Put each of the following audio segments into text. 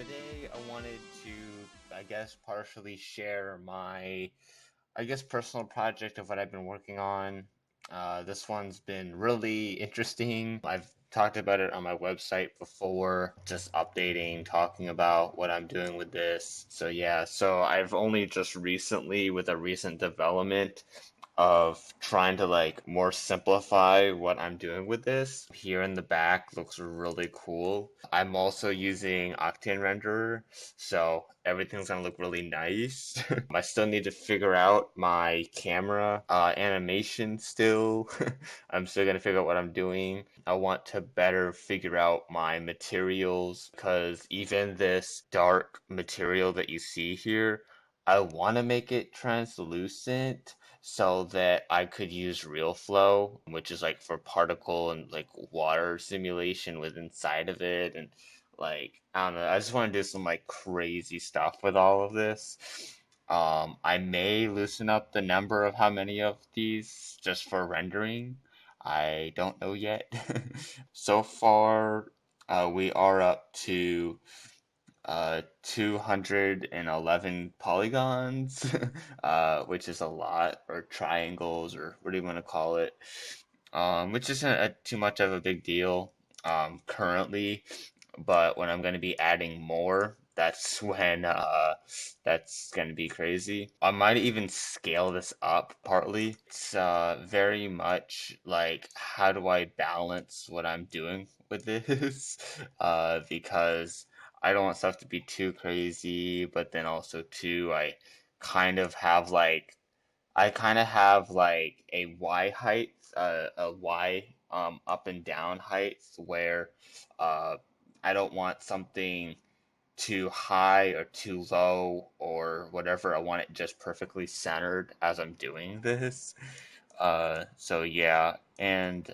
Today I wanted to, partially share my, personal project of what I've been working on. This one's been really interesting. I've talked about it on my website before, just updating, talking about what I'm doing with this. So I've only just recently, with a recent development, of trying to more simplify what I'm doing with this. Here in the back looks really cool. I'm also using Octane Renderer, so everything's gonna look really nice. I still need to figure out my camera animation still. I'm still gonna figure out what I'm doing. I want to better figure out my materials because even this dark material that you see here, I want to make it translucent so that I could use RealFlow, which is like for particle and like water simulation with inside of it. And I don't know, I just want to do some like crazy stuff with all of this. I may loosen up the number of how many of these just for rendering. I don't know yet. So far, we are up to 211 polygons, which is a lot, or triangles, or what do you want to call it, which isn't too much of a big deal currently, but when I'm going to be adding more, that's when that's going to be crazy. I might even scale this up partly. It's very much like, how do I balance what I'm doing with this? Because I don't want stuff to be too crazy, but then also too, kind of have like I kind of have like a Y height, a Y up and down height where uh, I don't want something too high or too low or whatever. I want it just perfectly centered as I'm doing this. So yeah, and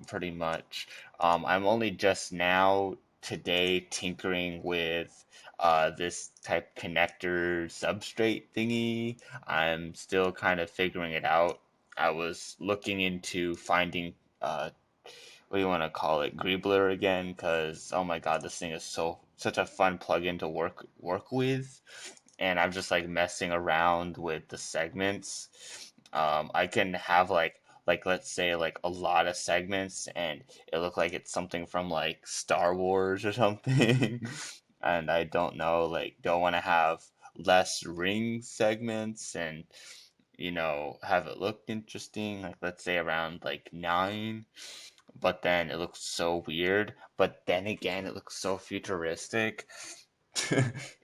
pretty much. I'm only just now today tinkering with this type connector substrate thingy. I'm still kind of figuring it out. I was looking into finding what do you want to call it, Greebler again, because oh my god, this thing is such a fun plugin to work with, and I'm just like messing around with the segments. I can have let's say like a lot of segments and it look like it's something from like Star Wars or something. And I don't know, like don't want to have less ring segments and have it look interesting, like let's say around like 9, but then it looks so weird, but then again it looks so futuristic.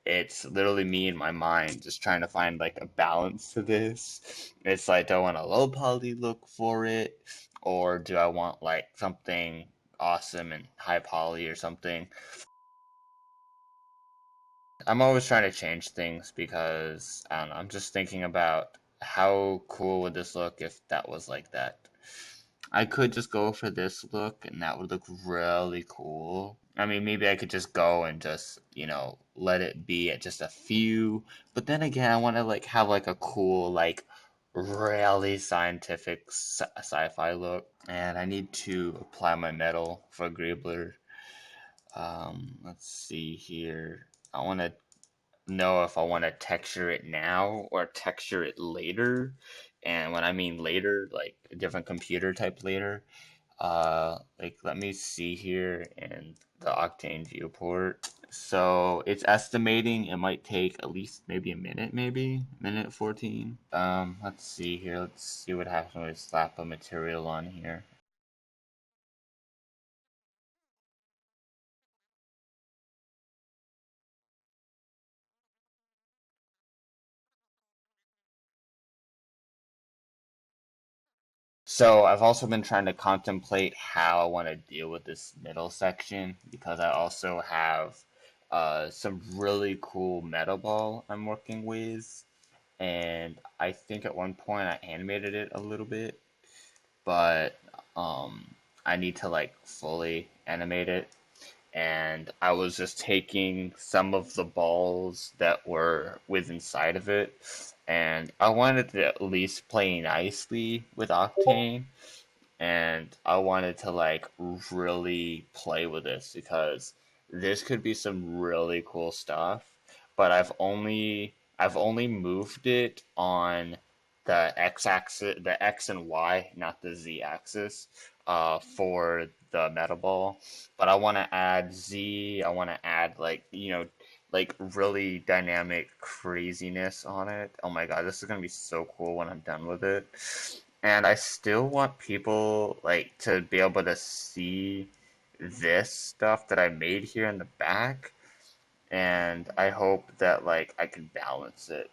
It's literally me in my mind just trying to find like a balance to this. It's like, do I want a low poly look for it, or do I want like something awesome and high poly or something? I'm always trying to change things because I don't know, I'm just thinking about how cool would this look if that was like that. I could just go for this look and that would look really cool. I mean, maybe I could just go and just, let it be at just a few. But then again, I want to like have like a cool, like really scientific sci-fi look. And I need to apply my metal for Greebler. Let's see here. I want to know if I want to texture it now or texture it later. And when I mean later, like a different computer type later, like let me see here in the Octane viewport. So it's estimating it might take at least maybe a minute, maybe minute 14. Let's see here. Let's see what happens when we slap a material on here. So I've also been trying to contemplate how I want to deal with this middle section because I also have some really cool metal ball I'm working with, and I think at one point I animated it a little bit, but um, I need to like fully animate it. And I was just taking some of the balls that were with inside of it, and I wanted to at least play nicely with Octane, and I wanted to like really play with this because this could be some really cool stuff, but I've only moved it on the x axis, the x and y, not the z axis, for the meta ball. But I want to add z. I want to add like like really dynamic craziness on it. Oh my god, this is gonna be so cool when I'm done with it. And I still want people like to be able to see this stuff that I made here in the back, and I hope that like I can balance it.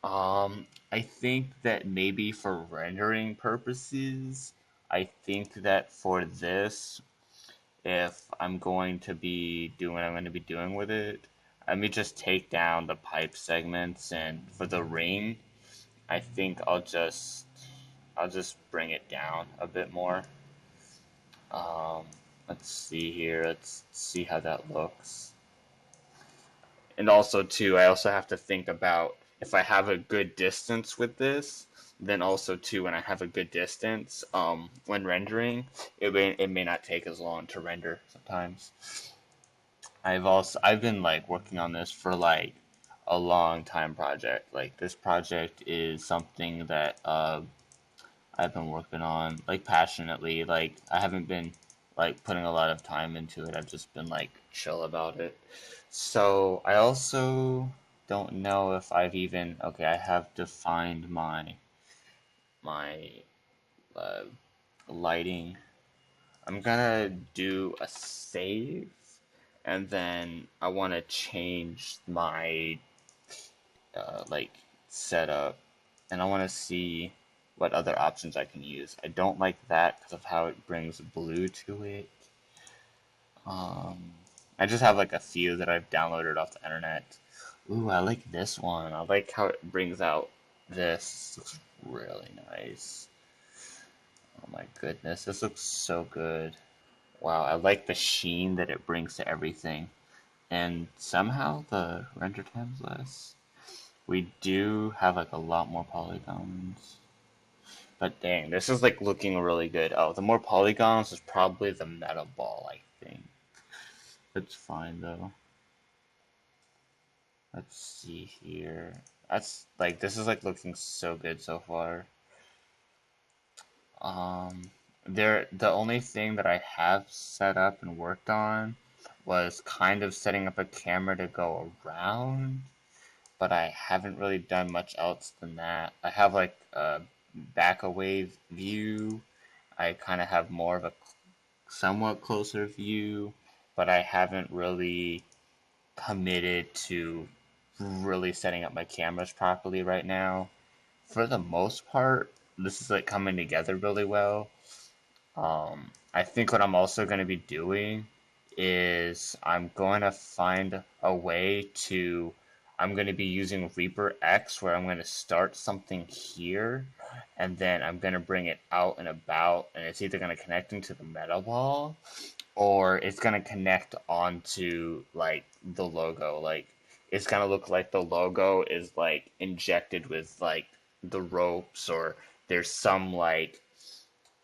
I think that maybe for rendering purposes, I think that for this, if I'm going to be doing what I'm going to be doing with it, let me just take down the pipe segments, and for the ring, I think I'll just bring it down a bit more. Um, let's see here. Let's see how that looks. And also, too, I also have to think about if I have a good distance with this, then also, too, when I have a good distance, when rendering, it may not take as long to render sometimes. I've been like working on this for like a long time project. Like this project is something that I've been working on like passionately. Like I haven't been like putting a lot of time into it. I've just been like chill about it. So I also don't know if I've even okay. I have defined my uh, lighting. I'm gonna do a save, and then I want to change my like setup, and I want to see what other options I can use. I don't like that because of how it brings blue to it. Um, I just have like a few that I've downloaded off the internet. Ooh, I like this one. I like how it brings out this. Looks really nice. Oh my goodness, this looks so good. Wow, I like the sheen that it brings to everything. And somehow the render time's less. We do have like a lot more polygons. But dang, this is like looking really good. Oh, the more polygons is probably the meta ball, I think. It's fine though. Let's see here. That's like this is like looking so good so far. Um the only thing that I have set up and worked on was kind of setting up a camera to go around, but I haven't really done much else than that. I have like a back away view. I kind of have more of a somewhat closer view, but I haven't really committed to really setting up my cameras properly right now. For the most part, this is like coming together really well. I think what I'm also going to be doing is I'm going to find a way to. I'm going to be using Reaper X where I'm going to start something here and then I'm going to bring it out and about, and it's either going to connect into the meta wall or it's going to connect onto like the logo. Like it's going to look like the logo is like injected with like the ropes, or there's some like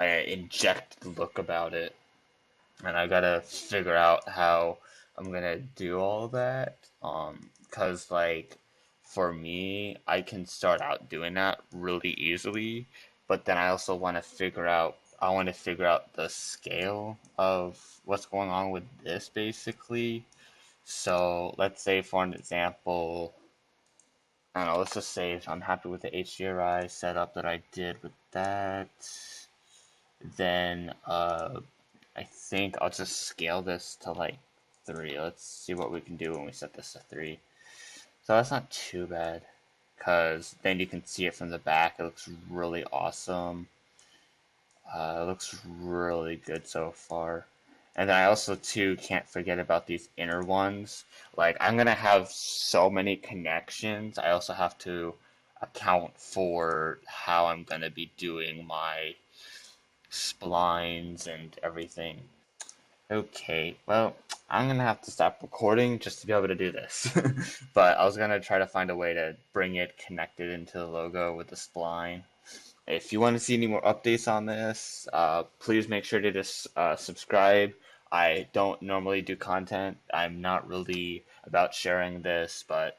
injected look about it, and I gotta figure out how I'm gonna do all that. Cause like for me, I can start out doing that really easily, but then I also want to figure out. I want to figure out the scale of what's going on with this basically. So let's say, for an example, I don't know. Let's just say I'm happy with the HDRI setup that I did with that. Then I think I'll just scale this to like 3. Let's see what we can do when we set this to 3. So that's not too bad, because then you can see it from the back. It looks really awesome. It looks really good so far. And then I also too can't forget about these inner ones. Like I'm gonna have so many connections. I also have to account for how I'm gonna be doing my splines and everything. Okay, well, I'm gonna have to stop recording just to be able to do this. But I was gonna try to find a way to bring it connected into the logo with the spline. If you want to see any more updates on this, please make sure to just subscribe. I don't normally do content. I'm not really about sharing this, but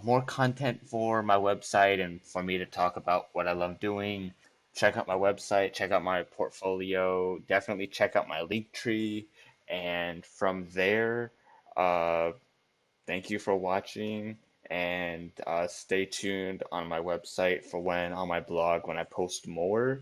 more content for my website and for me to talk about what I love doing. Check out my website, check out my portfolio, definitely check out my link tree. And from there, uh, thank you for watching and stay tuned on my website for when on my blog when I post more.